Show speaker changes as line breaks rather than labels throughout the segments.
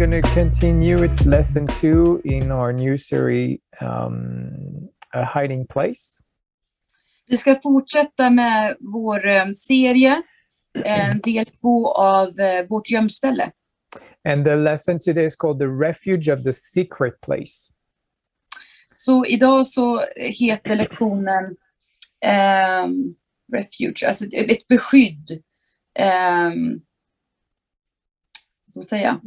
going to continue. It's lesson 2 in our new series, A Hiding Place.
Vi ska fortsätta med vår serie, del 2 av vårt gömställe.
And the lesson today is called The Refuge of the Secret Place.
Så idag så heter lektionen Refuge, alltså ett beskydd. Så säga.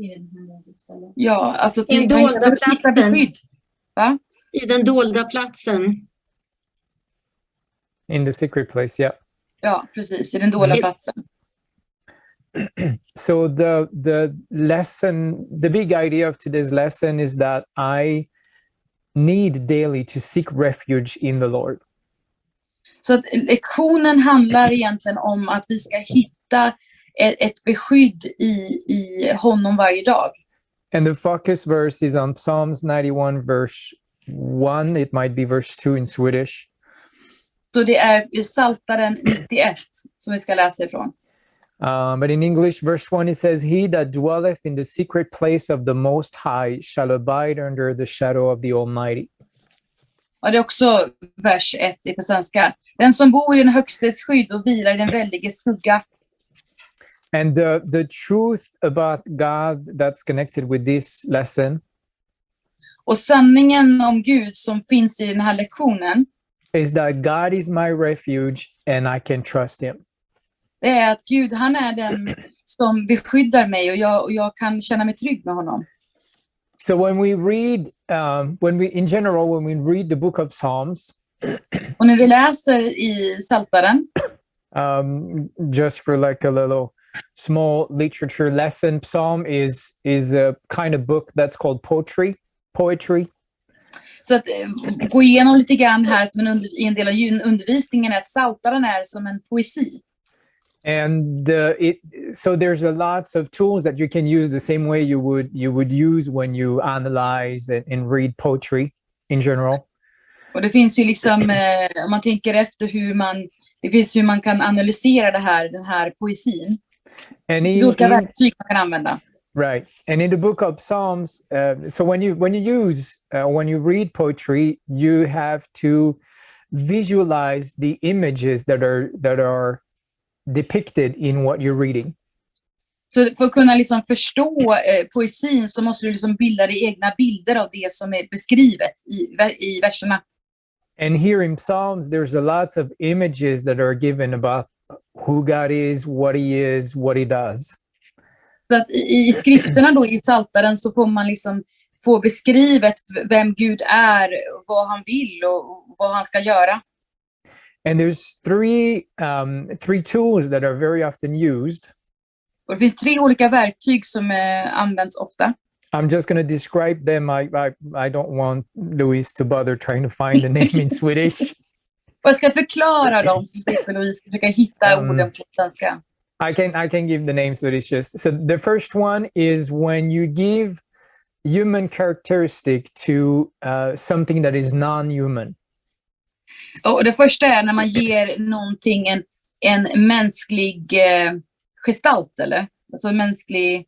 Ja, alltså
den dolda platsen.
Beskydd. Va?
I den dolda platsen.
In the secret place, yeah.
Ja, precis, i den dolda platsen.
So the lesson, the big idea of today's lesson is that I need daily to seek refuge in the Lord.
Så att lektionen handlar egentligen om att vi ska hitta ett beskydd i honom varje dag.
And the focus verse is on Psalms 91 verse 1. It might be verse 2 in Swedish.
Så det är i Psaltaren 91 som vi ska läsa ifrån.
But in English, verse 1, it says, He that dwelleth in the secret place of the Most High shall abide under the shadow of the Almighty.
Och det är också vers 1 på svenska. Den som bor i den högstes skydd och vilar i den väldige skugga.
And the truth about God that's connected with this lesson
och sanningen om Gud som finns i den här lektionen
is that God is my refuge and I can trust him.
Det är att Gud, han är den som beskyddar mig och jag kan känna mig trygg med honom.
So when we read, when we read the book of Psalms,
och när vi läser i Psaltaren,
just for like a little small literature lesson, Psalm is a kind of book that's called poetry.
Så att gå igenom lite grann här som en del av undervisningen är att Psaltaren är som en poesi.
And so there's a lots of tools that you can use the same way you would use when you analyze and read poetry in general.
Och det finns ju liksom om man tänker efter hur man kan analysera den här poesin.
And
det olika verktyg man kan använda.
Right. And in the book of Psalms, so when you read poetry, you have to visualize the images that are depicted in what you're reading.
Så för att kunna liksom förstå poesin så måste du liksom bilda dina egna bilder av det som är beskrivet i verserna.
And here in Psalms there's a lots of images that are given about who God is, what he does.
Så att i skrifterna då i Psaltaren så får man liksom få beskrivet vem Gud är, vad han vill och vad han ska göra.
And there's three tools that are very often used.
Och det finns 3 olika verktyg som används ofta.
I'm just going to describe them. I don't want Louise to bother trying to find the name in Swedish.
Och jag ska förklara dem så slipper Louise försöka hitta orden på svenska.
I can give the names Swedish just. So the first one is when you give human characteristic to something that is non-human.
Och det första är när man ger någonting en mänsklig gestalt, eller? Alltså en mänsklig...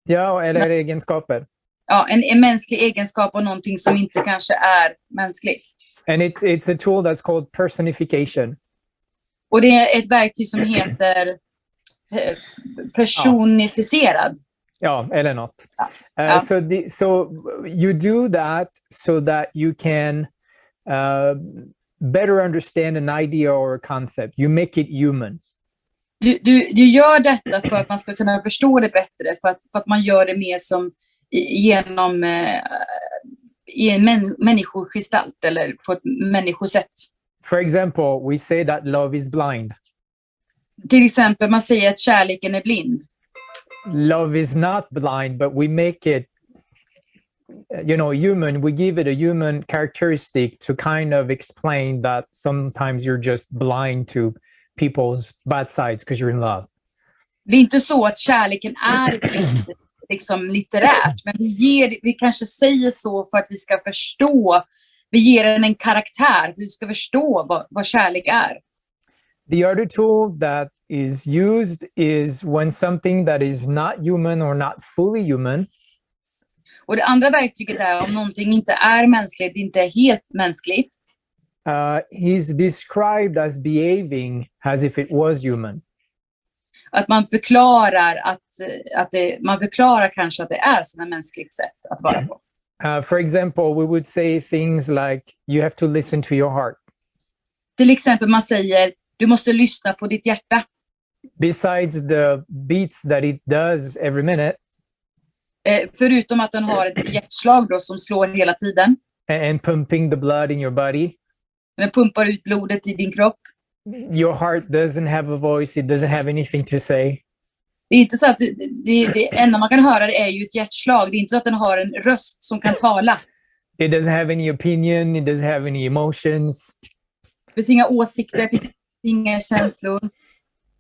Ja, eller egenskaper.
Ja, en mänsklig egenskap av någonting som inte kanske är mänskligt.
And it's a tool that's called personification.
Och det är ett verktyg som heter personificerad.
Ja, eller något.
Ja.
So you do that so that you can better understand an idea or a concept. You make it human.
Du gör detta för att man ska kunna förstå det bättre, för att man gör det mer som genom i en människogestalt eller på ett människosätt.
For example, we say that love is blind.
Till exempel, man säger att kärleken är blind.
Love is not blind, but we make it, human. We give it a human characteristic to kind of explain that sometimes you're just blind to people's bad sides because you're in love.
Det är inte så att kärleken är blind, liksom litterärt, men vi kanske säger så för att vi ska förstå. Vi ger den en karaktär för att vi ska förstå vad kärlek är.
The other tool that is used is when something that is not human or not fully human
Och det andra verktyget är om någonting inte är mänskligt, inte är helt mänskligt.
He's described as behaving as if it was human.
Att man förklarar man förklarar kanske att det är som ett mänskligt sätt att vara på.
For example, we would say things like, you have to listen to your heart.
Till exempel man säger, du måste lyssna på ditt hjärta.
Besides the beats that it does every minute,
Förutom att den har ett hjärtslag då, som slår hela tiden.
and pumping the blood in your body,
Den pumpar ut blodet i din kropp.
your heart doesn't have a voice, it doesn't have anything to say.
Det är inte så att det enda man kan höra det är ju ett hjärtslag. Det är inte så att den har en röst som kan tala.
It doesn't have any opinion, it doesn't have any emotions.
Det finns inga åsikter, det finns inga känslor.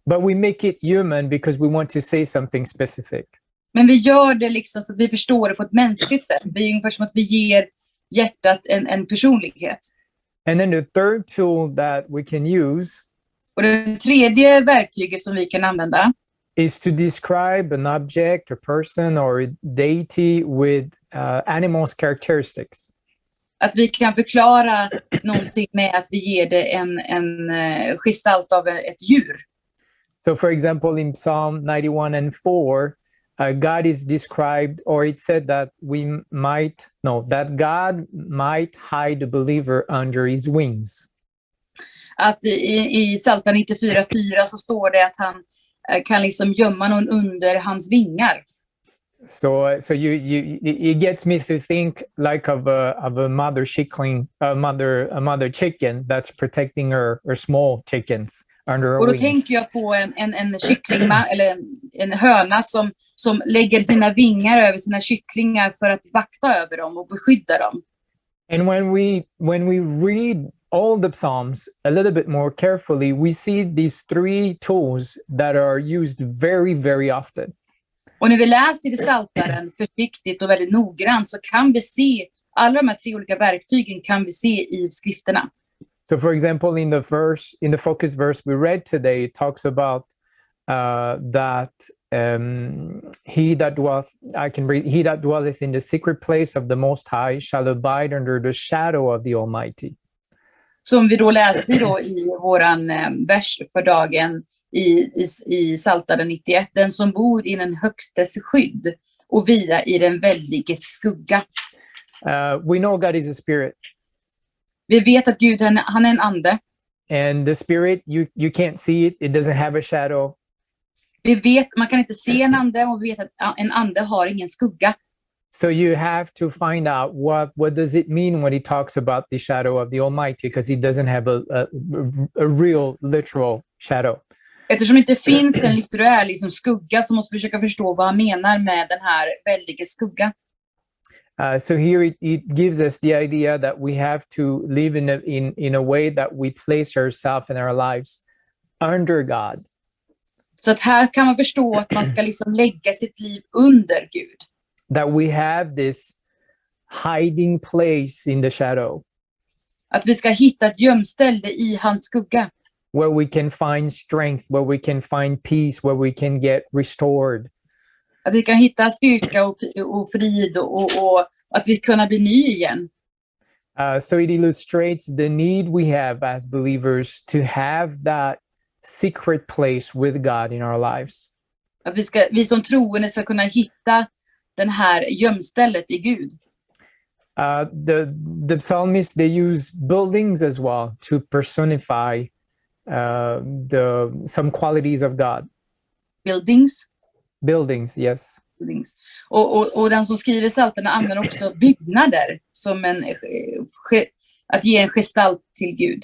But we make it human because we want to say something specific.
Men vi gör det liksom så att vi förstår det på ett mänskligt sätt. Det är ungefär som att vi ger hjärtat en personlighet.
And then the third tool that we can use
Och det tredje verktyget som vi kan använda
is to describe an object, a person, or a deity with animals' characteristics.
att vi kan förklara någonting med att vi ger det en gestalt av ett djur.
So, for example, in Psalm 91 and 4, God is described, or it said that that God might hide the believer under his wings.
Att i Psaltaren 94:4 så står det att han kan liksom gömma någon under hans vingar.
So it gets me to think like of a mother chickling, a mother chicken that's protecting her small chickens under her
Och då
wings.
tänker jag på en kyckling eller en höna som lägger sina vingar över sina kycklingar för att vakta över dem och beskydda dem.
And when we read all the Psalms a little bit more carefully, we see these three tools that are used very, very often.
Och när vi läser i Psaltaren försiktigt och väldigt noggrant så kan vi se alla de här tre olika verktygen kan vi se i skrifterna.
So, for example, in the focus verse we read today, it talks about that he that dwelleth in the secret place of the Most High shall abide under the shadow of the Almighty.
Som vi då läste då i våran vers för dagen i Psaltaren 91. Den som bor i den högstes skydd och vila i den väldiges skugga.
We know God is a spirit.
Vi vet att Gud han är en ande.
And the spirit, you can't see it. It doesn't have a shadow.
Vi vet, man kan inte se en ande och vi vet att en ande har ingen skugga.
So you have to find out what does it mean when he talks about the shadow of the Almighty, because he doesn't have a real literal shadow.
Eftersom det inte finns en litterär liksom skugga så måste vi försöka förstå vad han menar med den här väldiga skugga.
So here it gives us the idea that we have to live in a way that we place ourselves in our lives under God.
Så att här kan man förstå att man ska liksom lägga sitt liv under Gud.
That we have this hiding place in the shadow.
Att vi ska hitta ett gömställe i hans skugga.
Where we can find strength, where we can find peace, where we can get restored.
Att vi kan hitta styrka och frid och att vi kan bli ny igen.
So it illustrates the need we have as believers to have that secret place with God in our lives.
Att vi som troende ska kunna hitta den här gömstället i Gud.
The psalmists, they use buildings as well to personify some qualities of God. Buildings, yes.
Och den som skriver Psaltarna använder också byggnader som att ge en gestalt till Gud.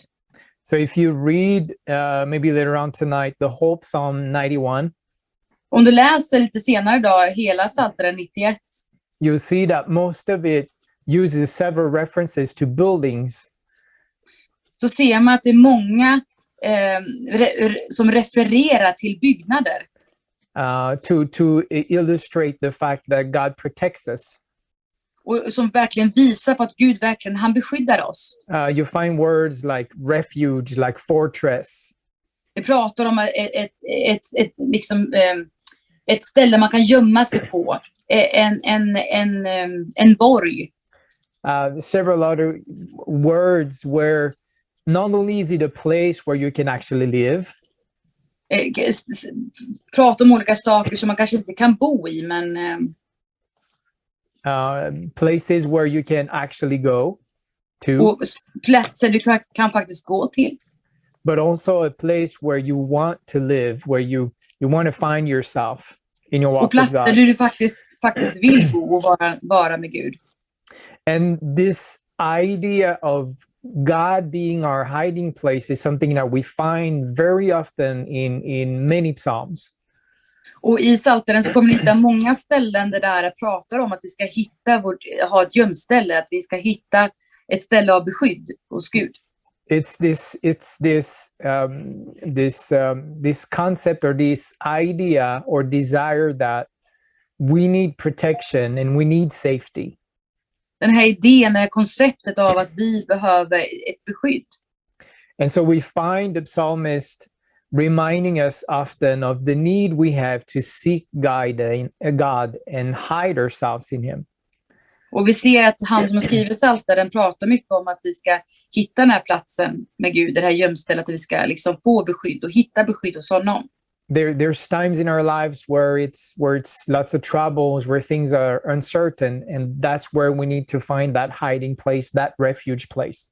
So if you read maybe later on tonight the whole Psalm 91,
om du läser lite senare idag hela Psaltaren 91,
you'll see that most of it uses several references to buildings.
Så ser man att det är många som refererar till byggnader.
To illustrate the fact that God protects us.
Och som verkligen visar på att Gud verkligen, han beskyddar oss.
You find words like refuge, like fortress.
Vi pratar om ett ställe man kan gömma sig på. en borg.
Several other words where not only is it a place where you can actually live,
Prata om olika saker som man kanske inte kan bo i, men
places where you can actually go to,
och platser du kan faktiskt gå till.
but also a place where you want to live, where you want to find yourself in your
Och
walk with
platser
God.
där du faktiskt vill bo och vara med Gud.
And this idea of God being our hiding place is something that we find very often in many psalms.
Och i Psaltaren så kommer ni hitta många ställen där det pratar om att vi ska ha ett gömställe, att vi ska hitta ett ställe av beskydd hos Gud.
It's this concept or this idea or desire that we need protection and we need safety.
Den här idén, det här konceptet av att vi behöver ett beskydd.
And so we find the psalmist reminding us often of the need we have to seek God and hide ourselves in him.
Och vi ser att han som har skrivit Psaltaren pratar mycket om att vi ska hitta den här platsen med Gud, det här gömstället, att vi ska liksom få beskydd och hitta beskydd hos honom.
There's times in our lives where it's lots of troubles, where things are uncertain, and that's where we need to find that hiding place, that refuge place.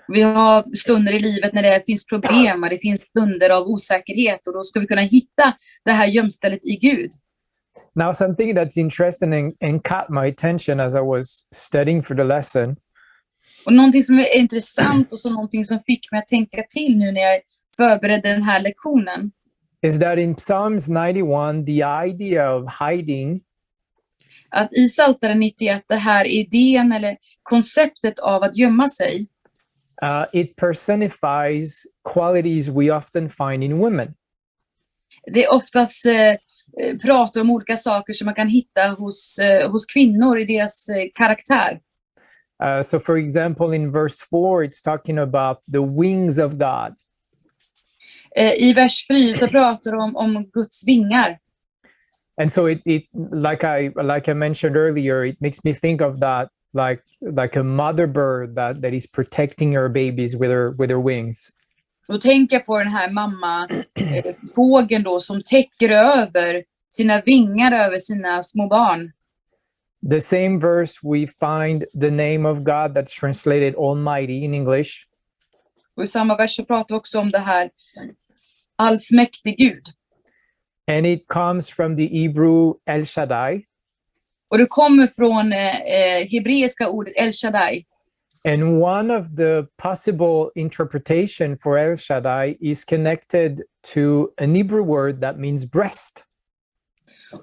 Vi har stunder i livet när det finns problem och det finns stunder av osäkerhet, och då ska vi kunna hitta det här gömstället i Gud.
Now, something that's interesting and caught my attention as I was studying for the lesson.
Och någonting som är intressant och så någonting som fick mig att tänka till nu när jag förberedde den här lektionen.
Is that in Psalms 91, the idea of hiding
Att i Psaltaren 91, det här idén eller konceptet av att gömma sig,
it personifies qualities we often find in women.
det är oftast pratar om olika saker som man kan hitta hos kvinnor i deras karaktär.
So for example, in verse 4, it's talking about the wings of God.
I vers 4 så pratar de om Guds vingar.
And so it like I mentioned earlier, it makes me think of that like a mother bird that is protecting her babies with her wings.
Då tänker jag på den här fågeln då som täcker över sina vingar över sina små barn.
The same verse we find the name of God that's translated Almighty in English.
Och i samma vers så pratar vi också om det här allsmäktig Gud.
And it comes from the Hebrew El Shaddai.
Och det kommer från hebreiska ordet El Shaddai.
And one of the possible interpretation for El Shaddai is connected to an Hebrew word that means breast.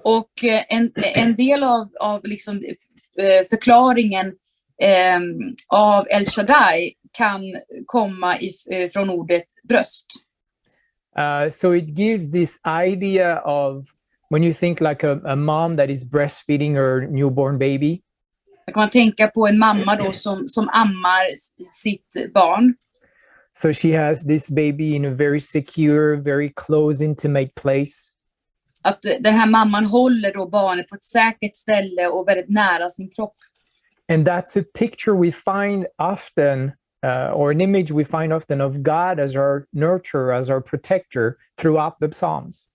Och en del av liksom, förklaringen av El Shaddai kan komma från ordet bröst.
So it gives this idea of when you think like a mom that is breastfeeding her newborn baby.
Då kan man tänka på en mamma då som ammar sitt barn.
So she has this baby in a very secure, very close, intimate place.
Att den här mamman håller då barnet på ett säkert ställe och väldigt nära sin kropp.
And that's a picture we find often, or an image we find often of God as our nurturer, as our protector throughout the Psalms.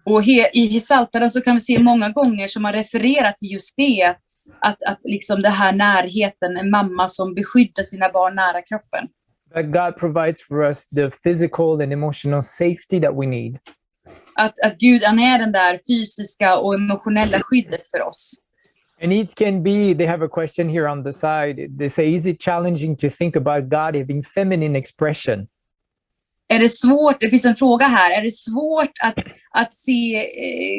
Och i Psaltaren så kan vi se många gånger som man refererar till just det, att liksom det här närheten, en mamma som beskyddar sina barn nära kroppen.
That God provides for us the physical and emotional safety that we need.
Att Gud är den där fysiska och emotionella skyddet för oss.
And it can be, they have a question here on the side. They say, is it challenging to think about God having feminine expression?
Är det svårt, det finns en fråga här, är det svårt att se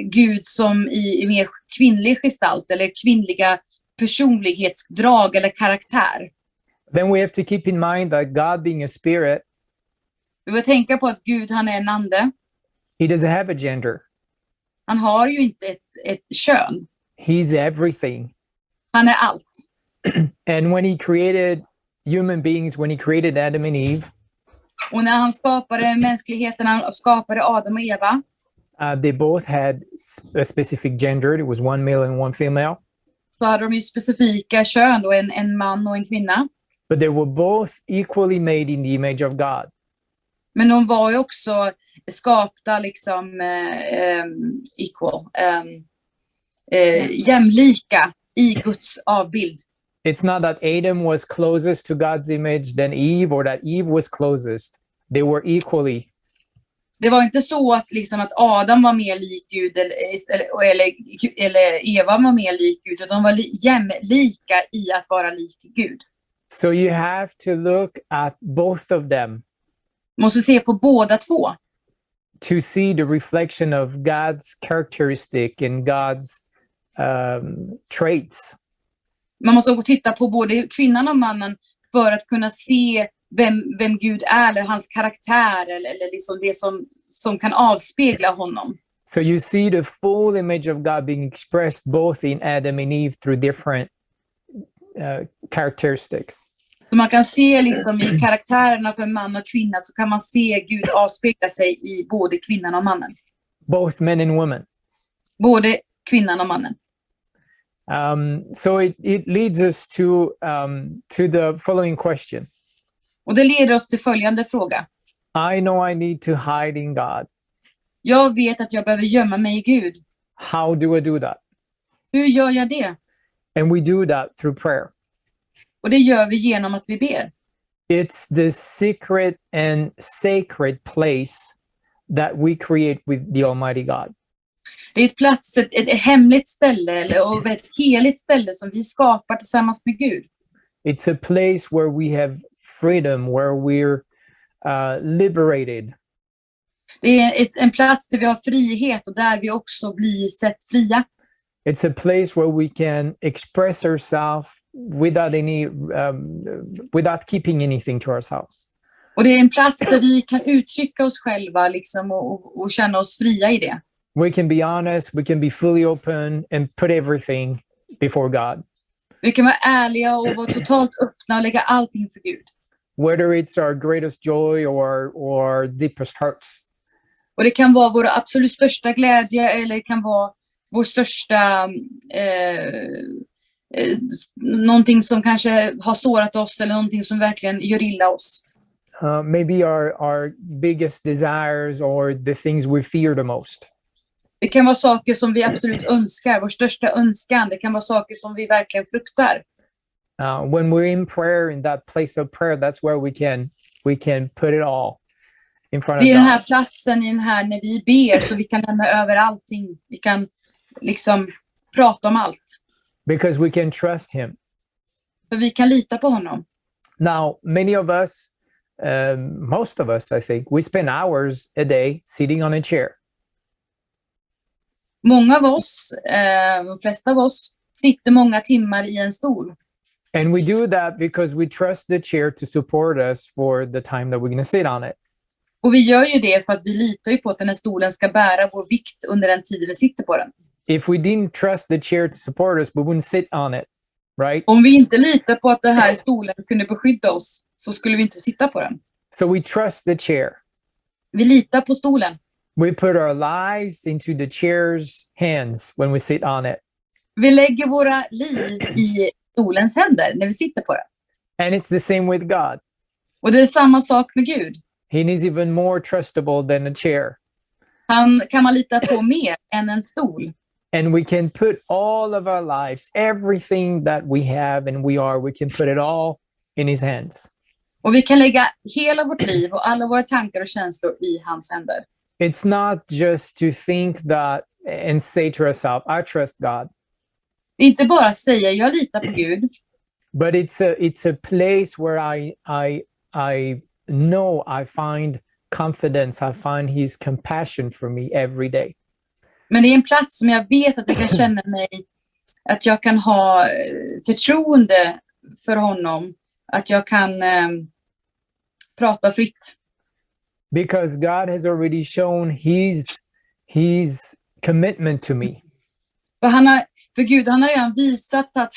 Gud som i mer kvinnlig gestalt eller kvinnliga personlighetsdrag eller karaktär?
Then we have to keep in mind that God being a spirit,
Vi vill tänka på att Gud, han är en ande.
he doesn't have a gender.
Han har ju inte ett kön.
He's everything.
Han är allt.
And when he created human beings, when he created Adam and Eve,
Och när han skapade mänskligheten, han skapade Adam och Eva,
They both had a specific gender. It was one male and one female.
Så hade de ju specifika kön då, en man och en kvinna.
But they were both equally made in the image of God.
Men de var ju också skapta liksom equal, jämlika i Guds avbild.
It's not that Adam was closest to God's image than Eve, or that Eve was closest. They were equally.
Det var inte så att, liksom, att Adam var mer lik Gud eller Eva var mer lik Gud. Utan de var jämlika i att vara lik Gud.
So you have to look at both of them.
Måste se på båda två.
To see the reflection of God's characteristic and God's traits.
Man måste också titta på både kvinnan och mannen för att kunna se vem Gud är, eller hans karaktär, eller liksom det som kan avspegla honom.
So you see the full image of God being expressed both in Adam and Eve through different characteristics.
Så man kan se liksom i karaktärerna för man och kvinna, så kan man se Gud avspegla sig i både kvinnan och mannen.
Both men and women.
Både kvinnan och mannen.
So it leads us to the following question.
Och det leder oss till följande fråga.
I know I need to hide in God.
Jag vet att jag behöver gömma mig i Gud.
How do I do that?
Hur gör jag det?
And we do that through prayer.
Och det gör vi genom att vi ber.
It's the secret and sacred place that we create with the Almighty God.
Det är ett hemligt ställe och ett heligt ställe som vi skapar tillsammans med Gud.
It's a place where we have freedom, where we're liberated.
Det är en plats där vi har frihet och där vi också blir sett fria.
It's a place where we can express ourselves without keeping anything to ourselves.
Och det är en plats där vi kan uttrycka oss själva liksom, och känna oss fria i det.
We can be honest, we can be fully open and put everything before God.
Vi kan vara ärliga och vara totalt öppna och lägga allting för Gud.
Whether it's our greatest joy or deepest hurts.
Och det kan vara vår absolut största glädje, eller det kan vara vår största någonting som kanske har sårat oss, eller någonting som verkligen gör illa oss.
Maybe our biggest desires or the things we fear the most.
Det kan vara saker som vi absolut önskar, vår största önskan. Det kan vara saker som vi verkligen fruktar.
When we're in prayer, in that place of prayer, that's where we can put it all in front of God.
Det är den här platsen när vi ber, så vi kan lämna över allting. Vi kan liksom prata om allt.
Because we can trust him.
För vi kan lita på honom.
Now, many of us, most of us, I think, we spend hours a day sitting on a chair.
Många av oss, de flesta av oss, sitter många timmar i en stol.
And we do that because we trust the chair to support us for the time that we're going to sit on it.
Och vi gör ju det för att vi litar ju på att den här stolen ska bära vår vikt under den tid vi sitter på den.
If we didn't trust the chair to support us, we wouldn't sit on it, right?
Om vi inte litar på att den här stolen kunde beskydda oss, så skulle vi inte sitta på den.
So we trust the chair.
Vi litar på stolen.
We put our lives into the chair's hands when we sit on it.
Vi lägger våra liv i stolens händer när vi sitter på den.
And it's the same with God.
Och det är samma sak med Gud.
He is even more trustable than a chair.
Han kan man lita på mer än en stol.
And we can put all of our lives, everything that we have and we can put it all in his hands.
Och vi kan lägga hela vårt liv och alla våra tankar och känslor i hans händer.
It's not just to think that and say to ourselves, I trust God.
Det är inte bara säga jag litar på Gud.
But it's a place where I know I find confidence, I find his compassion for me every day.
Men det är en plats som jag vet att jag kan känna mig, att jag kan ha förtroende för honom, att jag kan prata fritt.
Because God has already shown his commitment to me.
För Gud, han har redan visat att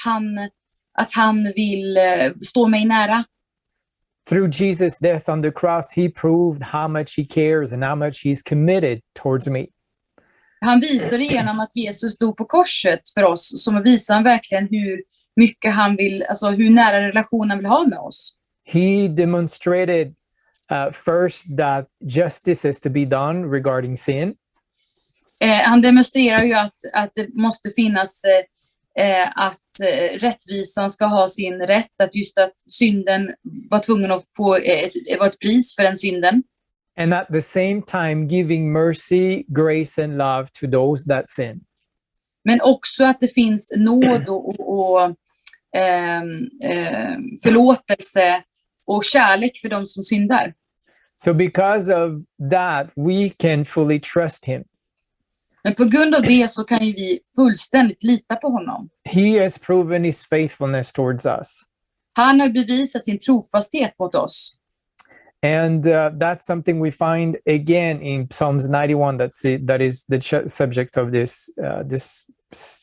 han vill stå mig nära.
Through Jesus' death on the cross, he proved how much he cares and how much he's committed towards me.
Han visar genom att Jesus dog på korset för oss, som visar han verkligen hur mycket han vill, alltså hur nära relation han vill ha med oss.
He demonstrated first that justice is to be done regarding sin.
Han demonstrerar ju att det måste finnas att rättvisan ska ha sin rätt, att just att synden var tvungen att få ett pris för den synden.
And at the same time giving mercy, grace and love to those that sin.
Men också att det finns nåd och förlåtelse och kärlek för de som syndar.
So because of that, we can fully trust him.
Men på grund av det så kan ju vi fullständigt lita på honom.
He has proven his faithfulness towards us.
Han har bevisat sin trofasthet mot oss.
And that's something we find again in Psalms 91. That is the subject of this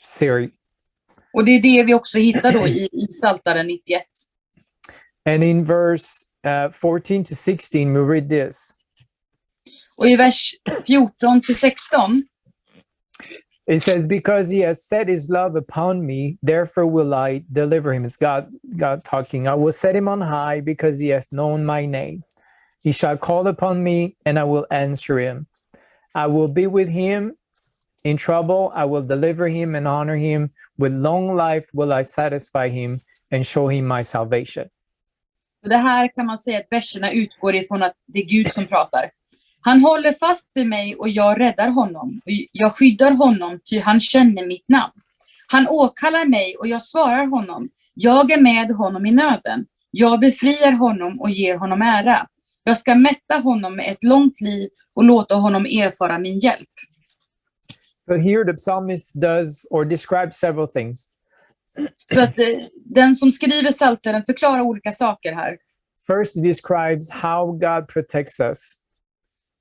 series.
Och det är det vi också hittar då i Psaltaren 91.
And in verse 14 to 16, we read this.
Och i vers 14 till 16.
It says, because he has set his love upon me, therefore will I deliver him. It's God talking. I will set him on high because he hath known my name. He shall call upon me and I will answer him. I will be with him in trouble. I will deliver him and honor him. With long life will I satisfy him and show him my salvation.
Och det här kan man säga att verserna utgår ifrån att det är Gud som pratar. Han håller fast vid mig och jag räddar honom. Jag skyddar honom ty han känner mitt namn. Han åkallar mig och jag svarar honom. Jag är med honom i nöden. Jag befriar honom och ger honom ära. Jag ska mätta honom med ett långt liv och låta honom erfara min hjälp.
So here the psalmist does or describes several things.
Så att den som skriver psaltaren förklarar olika saker här.
First, he describes how God protects us.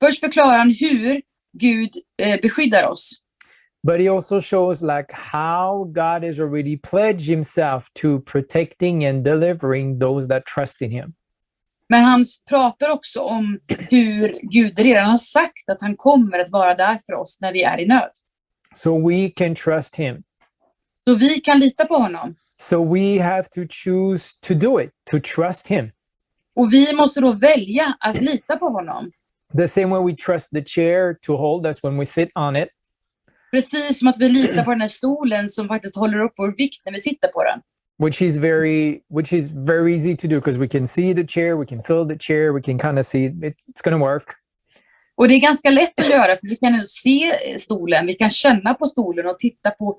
Först förklarar han hur Gud beskyddar oss.
But he also shows like how God has already pledged himself to protecting and delivering those that trust in him.
Men han pratar också om hur Gud redan har sagt att han kommer att vara där för oss när vi är i nöd.
So we can trust him.
Så vi kan lita på honom.
So we have to choose to do it, to trust him.
Och vi måste då välja att lita på honom.
The same way we trust the chair to hold us when we sit on it.
Precis som att vi litar på den här stolen som faktiskt håller upp vår vikt när vi sitter på den.
Which is very easy to do because we can see the chair, we can feel the chair, we can kind of see it's going to work.
Och det är ganska lätt att göra för vi kan se stolen, vi kan känna på stolen och titta på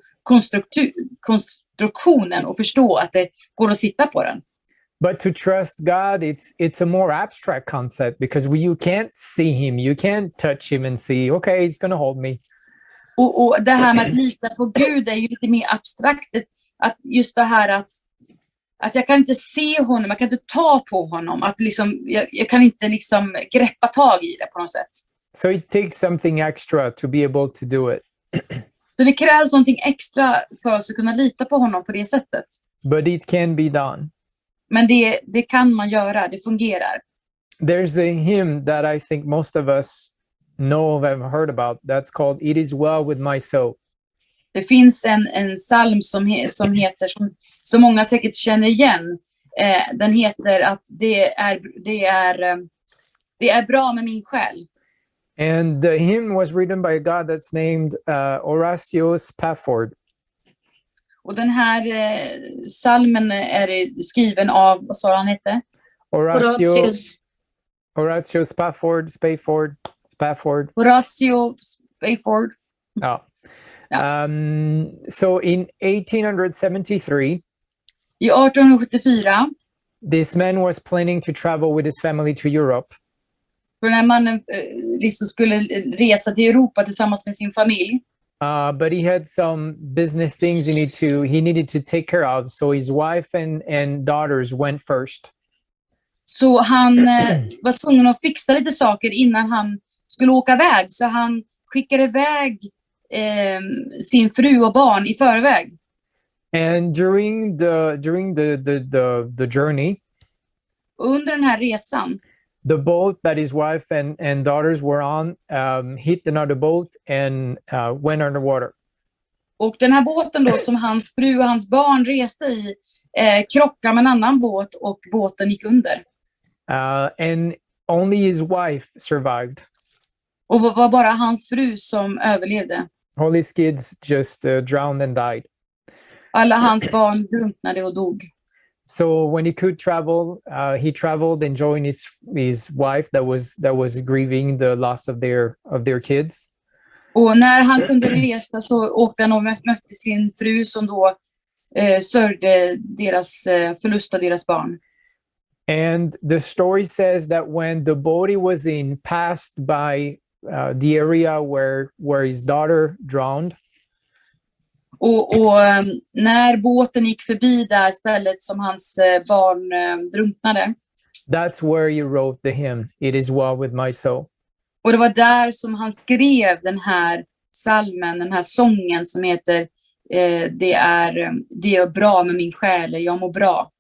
konstruktionen och förstå att det går att sitta på den.
But to trust God, it's a more abstract concept because you can't see him, you can't touch him and see, okay, he's going to hold me.
Och det här med att lita på Gud är ju lite mer abstrakt. Att just det här att jag kan inte se honom, jag kan inte ta på honom. Att liksom, jag kan inte liksom greppa tag i det på något sätt.
So it takes something extra to be able to do it.
Så det krävs någonting extra för oss att kunna lita på honom på det sättet.
But it can be done.
Men det kan man göra, det fungerar.
There's a hymn that I think most of us know of and heard about. That's called It Is Well With My Soul.
Det finns en psalm som heter, som många säkert känner igen. Den heter att det är bra med min själ.
And the hymn was written by a God that's named Horatio Spafford.
Och den här psalmen är skriven av, vad sa han hette?
Horatio Spafford.
Horatio Spafford.
Ja. So in 1873,
i 1874,
this man was planning to travel with his family to Europe.
För den här mannen liksom skulle resa till Europa tillsammans med sin familj.
But he had some business things he needed to take care of. So his wife and daughters went first.
Så han var tvungen att fixa lite saker innan han skulle åka iväg. Så han skickade iväg sin fru och barn i förväg.
And during the journey,
under den här resan,
The boat that his wife and daughters were on hit another boat and went underwater.
Och den här båten då som hans fru och hans barn reste i krockade med en annan båt och båten gick under.
And only his wife survived.
Och det var bara hans fru som överlevde.
All his kids just drowned and died.
Alla hans barn drunknade och dog.
So when he could travel, he traveled and joined his wife that was grieving the loss of their kids.
Och när han kunde resa så åkte han och mötte sin fru som då sörjde deras förlust av deras barn.
And the story says that when the boat he was in passed by the area where his daughter drowned.
Och när båten gick förbi där stället som hans barn drunknade.
That's where he wrote the hymn, It is well with my soul.
Och det var där som han skrev den här psalmen, den här sången som heter det är bra med min själ, jag mår bra.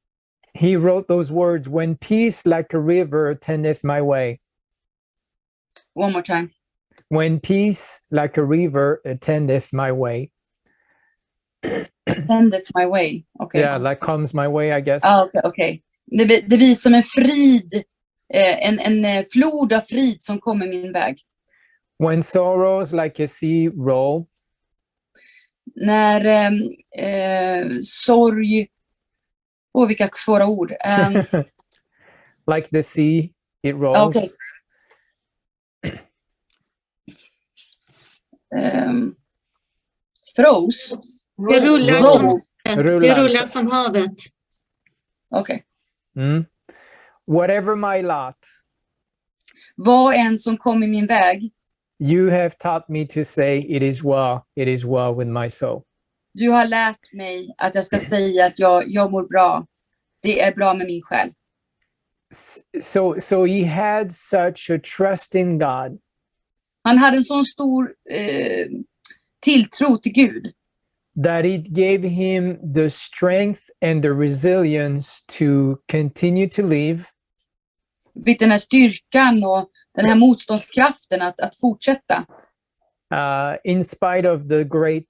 He wrote those words, when peace like a river attendeth my way.
One more time.
When peace like a river attendeth my way.
Attendeth my way. Okay.
Yeah, like comes my way, I guess.
Okay. Det blir som en frid, en flod av frid som kommer min väg.
When sorrows like a sea roll.
När sorg, vilka svåra ord.
Like the sea, it rolls.
Okay. Throws.
Det rullar som havet.
Okej.
Whatever my lot.
Vad än som kom i min väg.
You have taught me to say it is well with my soul.
Du har lärt mig att jag ska säga att jag mår bra. Det är bra med min själ.
So he had such a trust in God.
Han hade en sån stor tilltro till Gud.
That it gave him the strength and the resilience to continue to live.
Fick den här styrkan och den här motståndskraften att fortsätta.
In spite of the great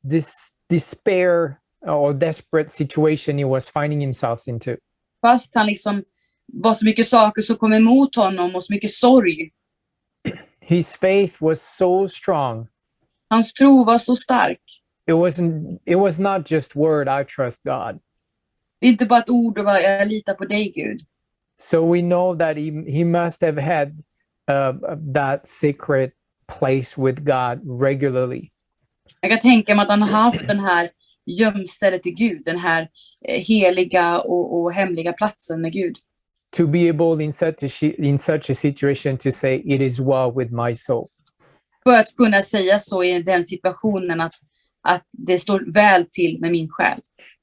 despair or desperate situation he was finding himself into.
Fast han liksom var så mycket saker som kom emot honom och så mycket sorg.
His faith was so strong.
Hans tro var så stark.
It was not just word, I trust God.
Det är inte bara ett ord och jag litar på dig, Gud.
So we know that he must have had that secret place with God regularly.
Jag kan tänka mig att han har haft den här gömstället till Gud, den här heliga och hemliga platsen med Gud.
To be able in such a situation to say it is well with my soul.
För att kunna säga så i den situationen att det står väl till med min själ.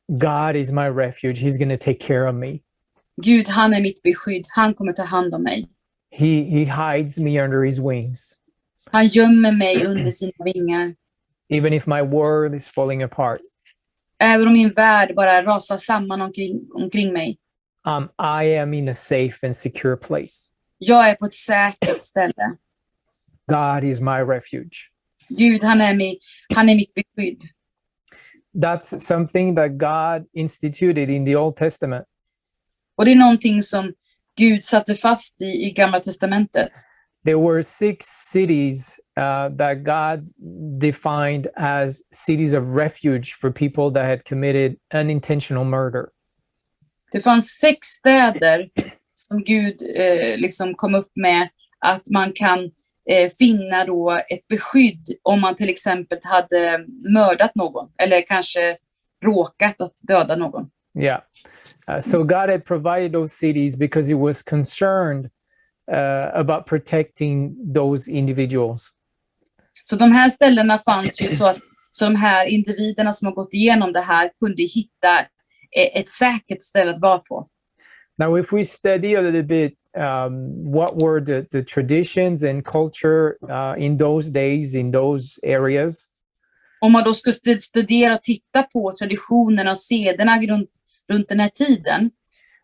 God is my refuge. He's going to take care of me.
Gud, han är mitt beskydd. Han kommer ta hand om mig.
He hides me under his wings.
Han gömmer mig under sina vingar.
Even if my world is falling apart.
Även om min värld bara rasar samman omkring mig.
I am in a safe and secure place.
Jag är på ett säkert ställe.
God is my refuge.
Gud, han är mitt beskydd.
That's something that God instituted in the Old Testament.
Och det är någonting som Gud satte fast i Gamla testamentet.
There were 6 cities that God defined as cities of refuge for people that had committed unintentional murder.
Det fanns 6 städer som Gud liksom kom upp med att man kan finna då ett beskydd om man till exempel hade mördat någon eller kanske råkat att döda någon.
Yeah. So God had provided those cities because he was concerned about protecting those individuals.
Så de här ställena fanns ju så de här individerna som har gått igenom det här kunde hitta ett säkert ställe att vara på.
Now if we study a little bit what were the traditions and culture in those days, in those areas.
Om man då skulle studera och titta på traditionerna och sederna runt den här tiden.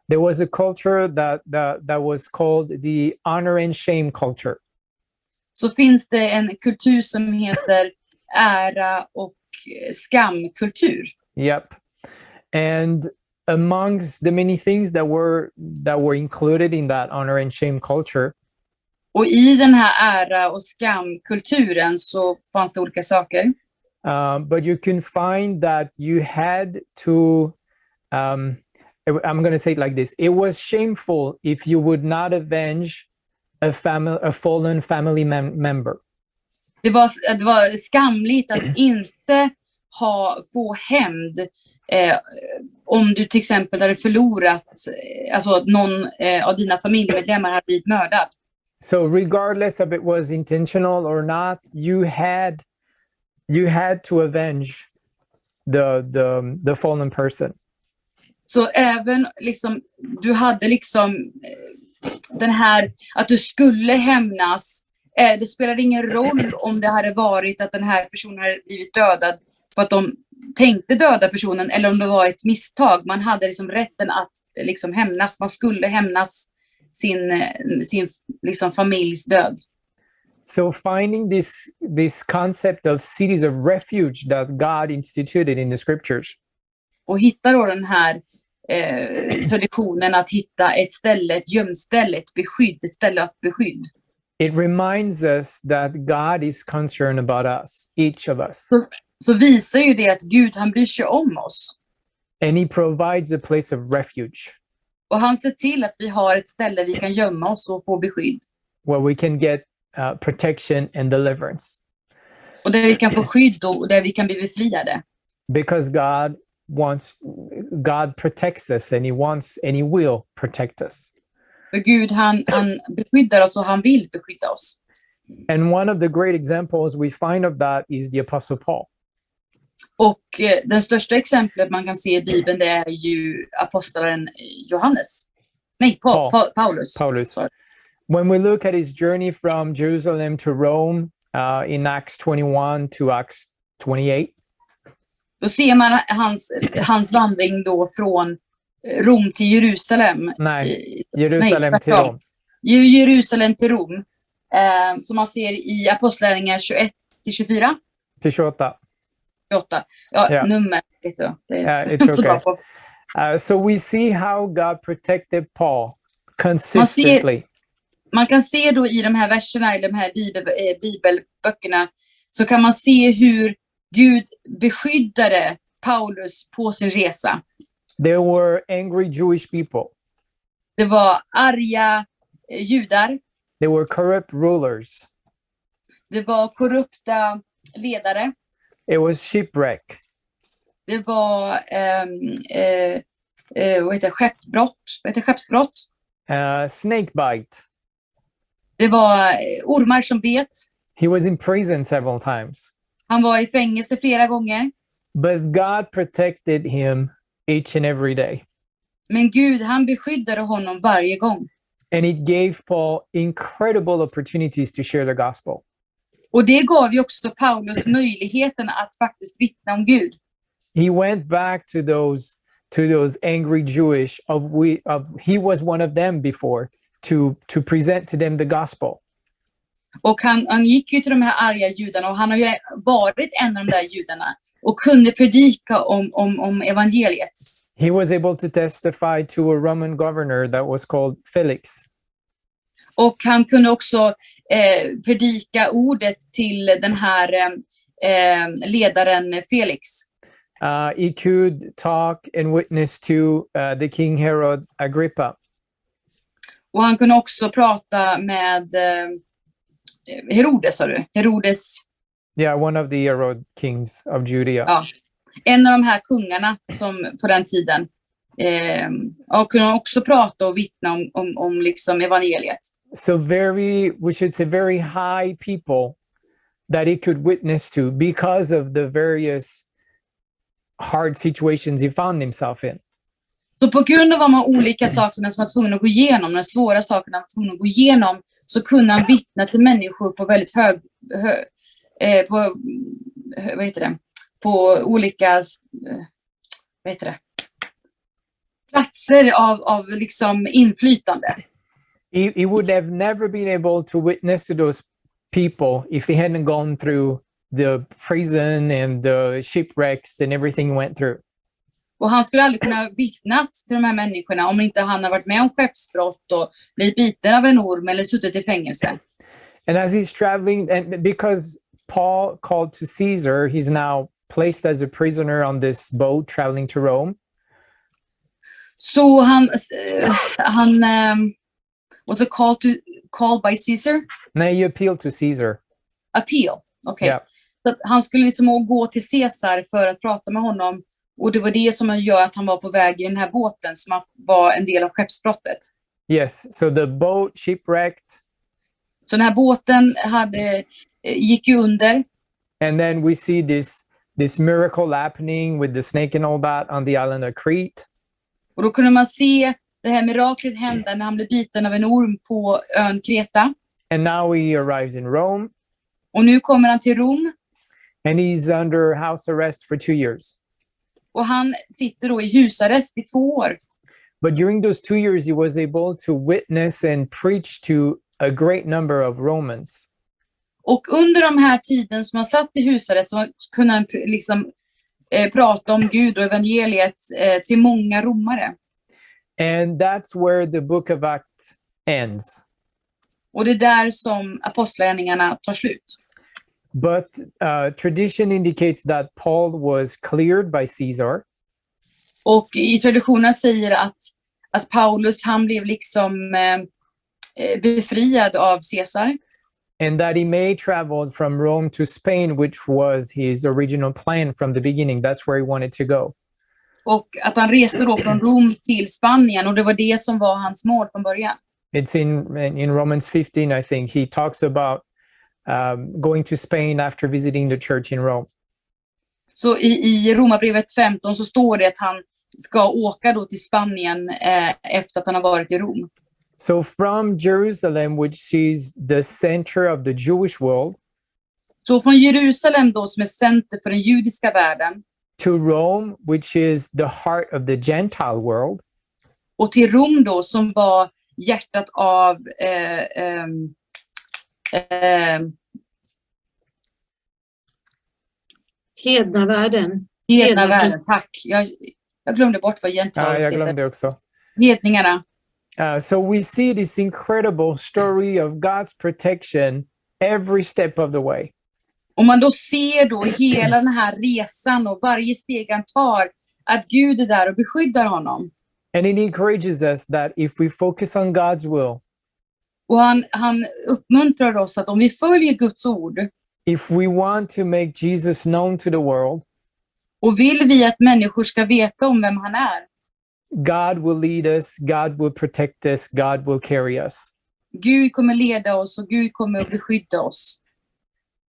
There was a culture that was called the honor and shame culture.
Så finns det en kultur som heter ära och skamkultur.
Yep. And amongst the many things that were included in that honor and shame culture,
och i den här ära och skamkulturen så fanns det olika saker.
But you can find that you had to I'm going to say it like this. It was shameful if you would not avenge a fallen family member.
Det var skamligt att inte få hämnd om du till exempel hade förlorat, alltså att någon av dina familjemedlemmar hade blivit mördad.
So regardless if it was intentional or not, you had to avenge the fallen person.
Så även liksom, du hade liksom den här att du skulle hämnas. Det spelar ingen roll om det hade varit att den här personen hade blivit dödad för att de tänkte döda personen eller om det var ett misstag. Man hade liksom rätten att liksom hämnas. Man skulle hämnas sin liksom familjs död.
So finding this concept of cities of refuge that God instituted in the scriptures.
Och hitta då den här traditionen att hitta ett ställe, ett gömställe, ett beskydd, ett ställe av beskydd.
It reminds us that God is concerned about us, each of us.
Så visar ju det att Gud, han bryr sig om oss.
And he provides a place of refuge.
Och han ser till att vi har ett ställe vi kan gömma oss och få beskydd.
Where we can get protection and deliverance.
Och där vi kan få skydd och där vi kan bli befriade.
Because God protects us and he will protect us.
För Gud, han beskyddar oss och han vill beskydda oss.
And one of the great examples we find of that is the Apostle Paul.
Och den största exemplet man kan se i Bibeln, det är ju aposteln Johannes. Nej, Paulus. Sorry.
When we look at his journey from Jerusalem to Rome in Acts 21 to Acts 28.
Då ser man hans vandring då från Rom till Jerusalem.
Jerusalem till Rom.
Jerusalem till Rom. Som man ser i Apostlagärningarna 21 till 24.
Till 28.
28. Ja, yeah. Nummer. Vet du.
It's okay. So we see how God protected Paul consistently.
Man kan se då i de här verserna, i de här bibelböckerna, så kan man se hur Gud beskyddade Paulus på sin resa.
There were angry Jewish people.
Det var arga judar.
There were corrupt rulers.
Det var korrupta ledare.
It was shipwreck.
Det var skeppsbrott.
Snake bite.
Det var ormar som bet.
He was in prison several times.
Han var i fängelse flera gånger.
But God protected him each and every day.
Men Gud, han beskyddade honom varje gång.
And it gave Paul incredible opportunities to share the gospel.
Och det gav ju också Paulus möjligheten att faktiskt vittna om Gud.
He went back to those angry Jewish he was one of them before to present to them the gospel.
Och han gick ju till de här arga judarna och han har ju varit en av de där judarna och kunde predika om evangeliet.
He was able to testify to a Roman governor that was called Felix.
Och han kunde också predika ordet till den här ledaren Felix.
He could talk and witness to the King Herod Agrippa.
Och han kunde också prata med Herodes, sa du? Herodes.
Yeah, one of the Herod kings of Judea.
Ja, en av de här kungarna som på den tiden och kunde också prata och vittna om liksom evangeliet.
So we should say very high people that he could witness to because of the various hard situations he found himself in.
Så på grund av de olika sakerna som han var tvungen att gå igenom, de svåra sakerna han var tvungen att gå igenom, så kunde han vittna till människor på väldigt på olika platser av liksom inflytande.
He would have never been able to witness to those people if he hadn't gone through the prison and the shipwrecks and everything he went through.
Och han skulle aldrig kunna vittna till de här människorna om inte han har varit med om skeppsbrott och blivit biten av en orm eller suttit i fängelse.
And as he's traveling, and because Paul called to Caesar, he's now placed as a prisoner on this boat traveling to Rome.
Så han was a called by Caesar?
Nej, he appealed to Caesar.
Appeal, okej.
Yeah.
Så att han skulle liksom gå till Caesar för att prata med honom. Och det var det som gör att han var på väg i den här båten som var en del av skeppsbrottet.
Yes, so the boat shipwrecked.
Så den här båten gick ju under.
And then we see this miracle happening with the snake and all that on the island of Crete.
Och då kunde man se det här miraklet hända när han blev biten av en orm på ön Kreta.
And now he arrives in Rome.
Och nu kommer han till Rom.
And he's under house arrest for 2 years.
Och han sitter då i husarrest i 2 år.
But during those 2 years, he was able to witness and preach to a great number of Romans.
Och under de här tiden som han satt i husarrest så kunde han liksom prata om Gud och evangeliet till många romare.
And that's where the book of Acts ends.
Och det är där som apostlagärningarna tar slut.
But tradition indicates that Paul was cleared by Caesar.
Och i traditionen säger att Paulus han blev liksom befriad av Caesar.
And that he may travel from Rome to Spain, which was his original plan from the beginning. That's where he wanted to go.
Och att han reste då från Rom till Spanien och det var det som var hans mål från början.
It's in Romans 15, I think, he talks about going to Spain after visiting the church in Rome.
Så i Romarbrevet 15 så står det att han ska åka då till Spanien efter att han har varit i Rom.
So from Jerusalem, which is the center of the Jewish world,
så från Jerusalem då som är center för den judiska världen,
to Rome, which is the heart of the Gentile world,
och till Rom då som var hjärtat av
Hednavärlden.
hednavärlden, tack. Jag glömde bort vad gentiles
jag glömde också.
Hedningarna.
So we see this incredible story of God's protection every step of the way.
Om man då ser då hela den här resan och varje steg han tar att Gud är där och beskyddar honom.
And it encourages us that if we focus on God's will,
Och han uppmuntrar oss att om vi följer Guds ord
if we want to make Jesus known to the world,
och vill vi att människor ska veta om vem han är,
God will lead us, God will protect us, God will carry us.
Gud kommer leda oss och Gud kommer att beskydda oss.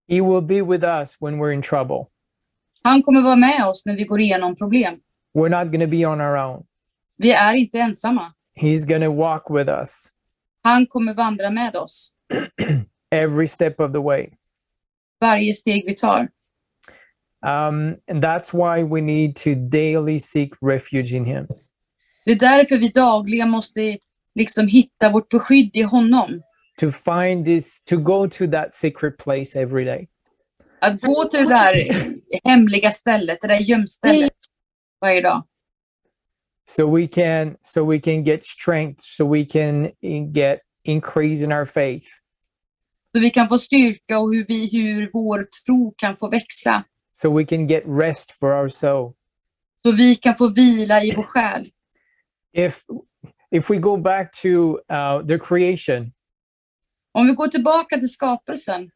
He will be with us when we're in trouble.
Han kommer vara med oss när vi går igenom problem.
We're not going to be on our own.
Vi är inte ensamma.
He's going to walk with us
Han kommer vandra med oss.
every step of the way.
Varje steg vi tar.
And that's why we need to daily seek refuge in him.
Det är därför vi dagligen måste liksom hitta vårt beskydd i honom.
To find this, to go to that secret place every day.
Att gå till det där hemliga stället, det där gömstället varje dag.
So we can get strength, so we can get increase in our faith.
Så vi kan få styrka och hur vår tro kan få växa.
So we can get rest for our soul.
Så vi kan få vila i vår själ.
If we go back to the creation,
Om vi går tillbaka till skapelsen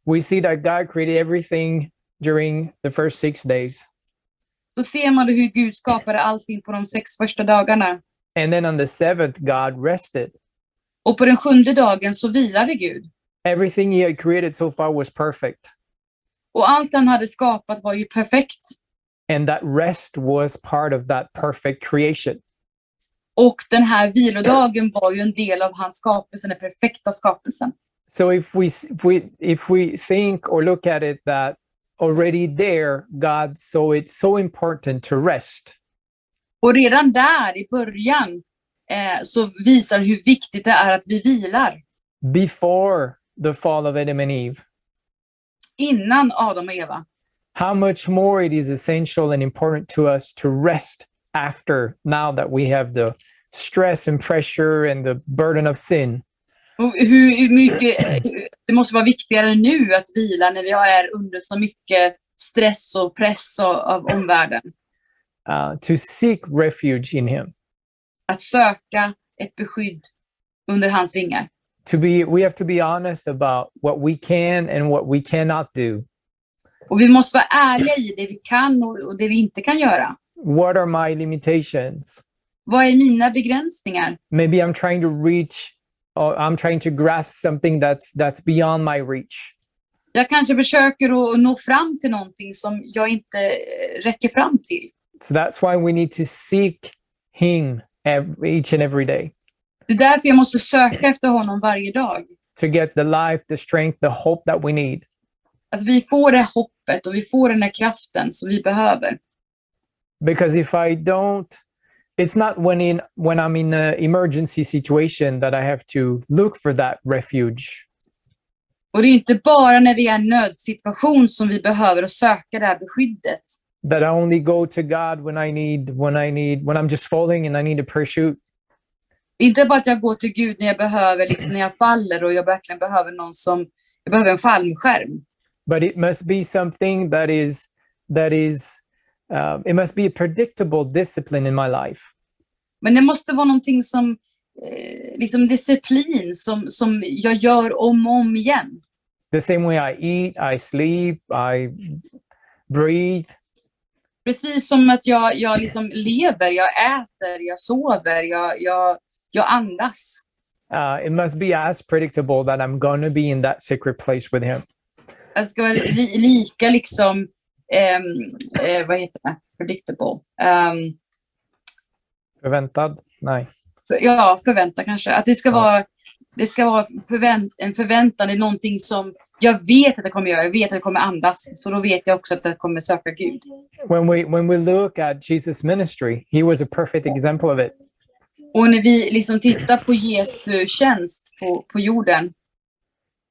we see that God created everything during the first 6 days.
så ser man hur Gud skapade allting på de 6 första dagarna.
And then on the 7th, God rested.
Och på den 7:e dagen så vilade Gud.
Everything he had created so far was perfect.
Och allt han hade skapat var ju perfekt.
And that rest was part of that perfect creation.
Och den här vilodagen var ju en del av hans skapelse, den perfekta skapelsen.
So if we think or look at it that already there, God, so it's so important to rest.
Och redan där i början så visar hur viktigt det är att vi vilar.
Before the fall of Adam and Eve,
Innan Adam och Eva.
how much more it is essential and important to us to rest after, now that we have the stress and pressure and the burden of sin.
Och hur mycket det måste vara viktigare nu att vila när vi är under så mycket stress och press av omvärlden.
To seek refuge in him.
Att söka ett beskydd under hans vingar.
We have to be honest about what we can and what we cannot do.
Och vi måste vara ärliga i det vi kan och det vi inte kan göra.
What are my limitations?
Vad är mina begränsningar?
Maybe I'm trying to reach, or I'm trying to grasp something that's beyond my reach.
Jag kanske försöker att nå fram till någonting som jag inte räcker fram till.
So that's why we need to seek him each and every day.
Det är därför jag måste söka efter honom varje dag.
To get the life, the strength, the hope that we need.
Att vi får det hoppet och vi får den där kraften som vi behöver.
Because if I don't, it's not when I'm in an emergency situation that I have to look for that refuge.
Och det är inte bara när vi är i en nödsituation som vi behöver att söka det här beskyddet.
That I only go to God when I'm just falling and I need a parachute.
Inte bara att jag går till Gud när jag behöver, liksom när jag faller och jag verkligen behöver jag behöver en fallskärm.
But it must be something that is it must be a predictable discipline in my life.
Men det måste vara någonting som liksom disciplin som jag gör om och om igen.
The same way I eat, I sleep, I breathe.
Precis som att jag liksom lever, jag äter, jag sover, jag andas.
It must be as predictable that I'm gonna be in that secret place with him.
Det ska vara lika liksom, vad heter det? Predictable.
Förväntad? Nej.
Ja, förvänta kanske. Att det ska vara en förväntan, det är någonting som jag vet att det kommer göra. Jag vet att det kommer andas. Så då vet jag också att det kommer söka Gud.
When we look at Jesus' ministry, he was a perfect example of it.
Och när vi liksom tittar på Jesu tjänst på jorden.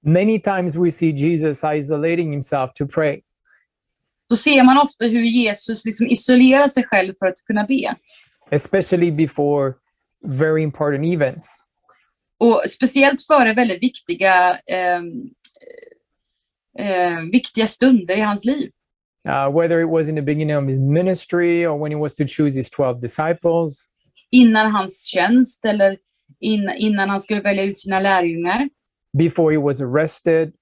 Many times we see Jesus isolating himself to pray.
Så ser man ofta hur Jesus liksom isolerar sig själv för att kunna be.
Especially before very important events.
Och speciellt före väldigt viktiga stunder i hans liv.
Whether it was in the beginning of his ministry or when he was to choose his 12 disciples.
Innan hans tjänst eller innan han skulle välja ut sina lärjungar.
Before he was arrested.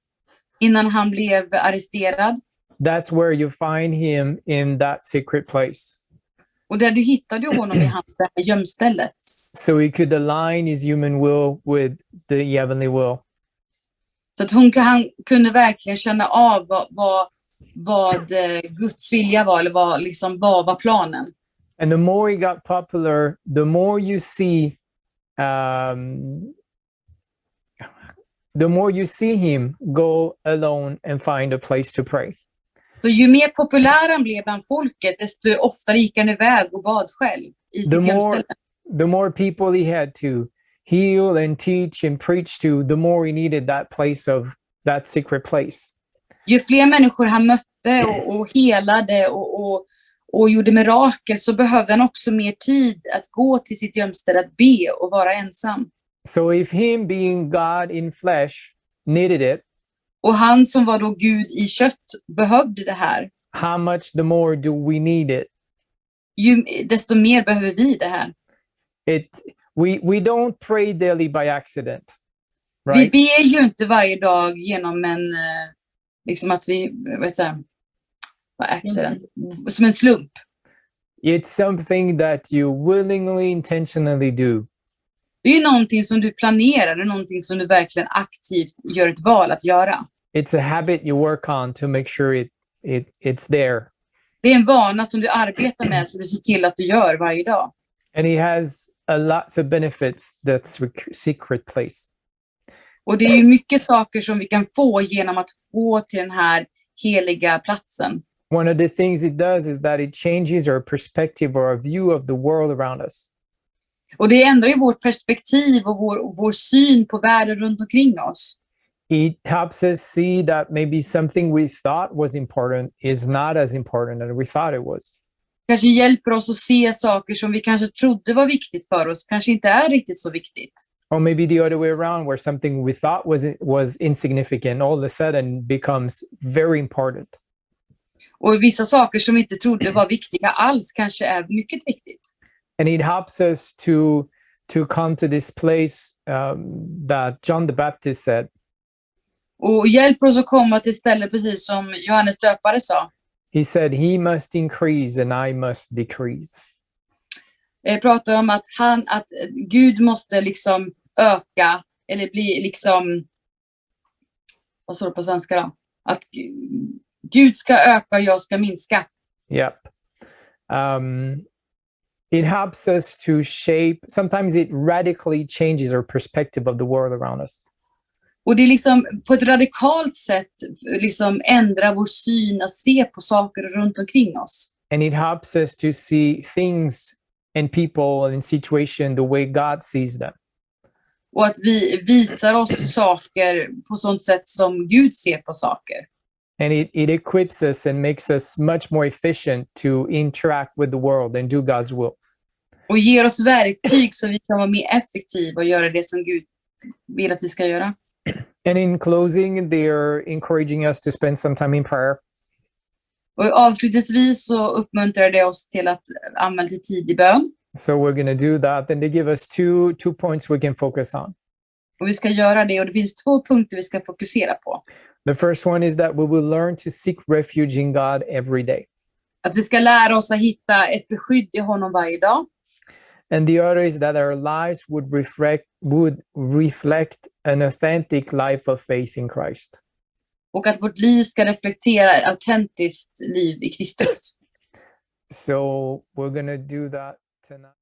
Innan han blev arresterad.
That's where you find him, in that secret place.
Och där du hittade honom i hans gömstället.
So he could align his human will with the heavenly will.
Så att han kunde verkligen känna av vad Guds vilja var, eller vad var planen.
And the more he got popular, the more you see him go alone and find a place to pray.
Så ju mer populär han blev bland folket, desto oftare gick han iväg och bad själv i sitt gömställe.
The more people he had to heal and teach and preach to, the more he needed that place of that secret place.
Ju fler människor han mötte och helade och gjorde mirakel, så behövde han också mer tid att gå till sitt gömställe, att be och vara ensam.
So if him being God in flesh needed it,
och han som var då Gud i kött behövde det här,
how much the more do we need it?
Desto mer behöver vi det här.
We don't pray daily by accident. Right?
Vi ber ju inte varje dag genom en liksom att vi accident, som en slump.
It's something that you willingly, intentionally do.
Det är ju någonting som du planerar, det är någonting som du verkligen aktivt gör ett val att göra.
It's a habit you work on to make sure it's there.
Det är en vana som du arbetar med, så du ser till att du gör varje dag.
And he has lots of benefits, that secret place.
Och det är ju mycket saker som vi kan få genom att gå till den här heliga platsen.
One of the things it does is that it changes our perspective or our view of the world around us.
Och det ändrar ju vårt perspektiv och vår syn på världen runt omkring oss.
It helps us see that maybe something we thought was important is not as important as we thought it was.
Kanske hjälper oss att se saker som vi kanske trodde var viktigt för oss, kanske inte är riktigt så viktigt.
Or maybe the other way around, where something we thought was insignificant all of a sudden becomes very important.
Och vissa saker som vi inte trodde var viktiga alls kanske är mycket viktigt.
And it helps us to come to this place that John the Baptist said.
Och hjälper oss att komma till stället precis som Johannes döpare sa.
He said, he must increase and I must decrease.
Pratar om att Gud måste liksom öka eller bli liksom, vad står det på svenska då? Att Gud ska öka och jag ska minska.
Yep. It helps us to shape, sometimes it radically changes our perspective of the world around us.
Och det är liksom på ett radikalt sätt liksom ändra vår syn att se på saker runt omkring oss.
And it helps us to see things and people and situation the way God sees them.
Och att vi visar oss saker på sånt sätt som Gud ser på saker.
And it equips us and makes us much more efficient to interact with the world and do God's will.
Och ger oss verktyg så vi kan vara mer effektiva och göra det som Gud vill att vi ska göra.
And in closing, they're encouraging us to spend some time in prayer.
Och avslutningsvis så uppmuntrar det oss till att använda lite tid i bön.
So we're going to do that. And they give us two points we can focus on.
Och vi ska göra det och det finns 2 punkter vi ska fokusera på.
The first one is that we will learn to seek refuge in God every day.
Att vi ska lära oss att hitta ett beskydd i honom varje dag.
And the other is that our lives would reflect an authentic life of faith in Christ.
Och att vårt liv ska reflektera ett autentiskt liv i Kristus.
So we're going to do that tonight.